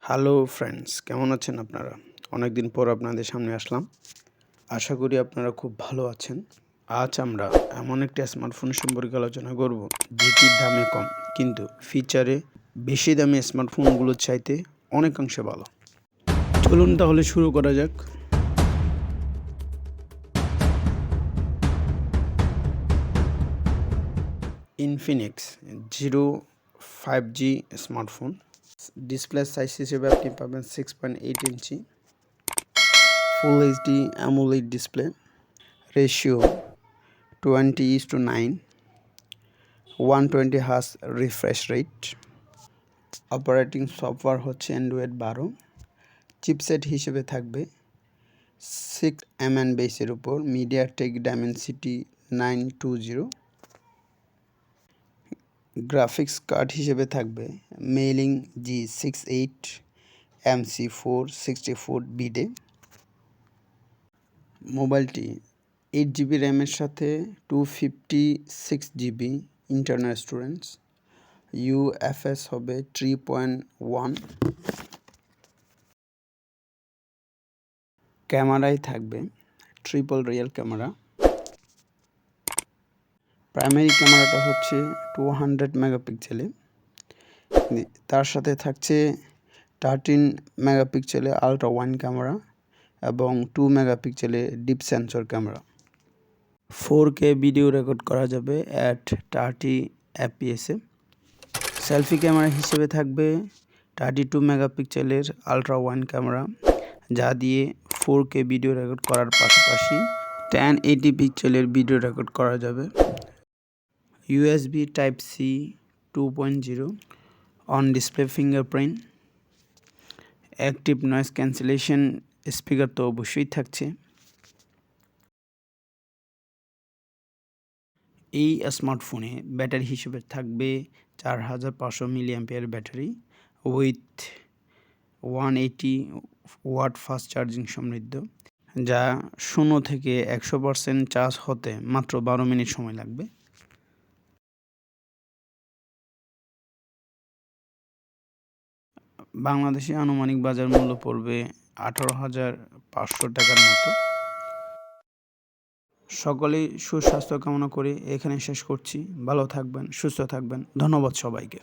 Hello friends, কেমন আছেন আপনারা? অনেকদিন পর আপনাদের সামনে আসলাম। আশা করি আপনারা খুব ভালো আছেন। আজ আমরা এমন একটা স্মার্টফোন সম্পর্কে আলোচনা করব যেটির দামে কম কিন্তু ফিচারে বেশি দামি স্মার্টফোনগুলোর চাইতে অনেকাংশে ভালো। চলুন তাহলে শুরু করা যাক। Infinix zero 5G smartphone. Display size হিসেবে আপনি পাবেন 6.8 inch, full HD AMOLED display, ratio 20:9, 120 hertz refresh rate, operating software হচ্ছে অ্যান্ড্রয়েড 12, চিপসেট হিসেবে থাকবে 6 বেসের উপর মিডিয়াটেক ডাইমেনসিটি 920, গ্রাফিক্স কার্ড হিসেবে থাকবে মেইলিং G68 MC464 বিডে। মোবাইলটি 8GB র্যামের সাথে 256GB ইন্টারনাল স্টোরেজ, UFS হবে 3.1, ক্যামেরায় থাকবে ট্রিপল রিয়েল ক্যামেরা। প্রাইমারি ক্যামেরাটা হচ্ছে 200 মেগাপিক্সেলে, তার সাথে থাকছে 13 মেগাপিক্সেলে আলট্রা ওয়াইড ক্যামেরা এবং 2 মেগাপিক্সেলে deep sensor camera. 4K video record করা যাবে অ্যাট 30 fps। সেলফি ক্যামেরা হিসেবে থাকবে 32 মেগাপিক্সেলের আলট্রা ওয়াইড ক্যামেরা, যা দিয়ে 4K ভিডিও রেকর্ড করার পাশাপাশি 1080 পিক্সেলের ভিডিও রেকর্ড করা যাবে। USB Type-C 2.0, on display fingerprint, active noise cancellation speaker তো অবশ্যই থাকছে। এই স্মার্টফোনে ব্যাটারি হিসেবে থাকবে 4500 milliampere battery with 180 watt fast charging সমৃদ্ধ, যা 0 থেকে 100% চার্জ হতে মাত্র 12 মিনিট সময় লাগবে। বাংলাদেশে আনুমানিক বাজার মূল্য পড়বে 18,500 টাকার মতো। সকলেই সুস্বাস্থ্য কামনা করে এখানে শেষ করছি। ভালো থাকবেন, সুস্থ থাকবেন। ধন্যবাদ সবাইকে।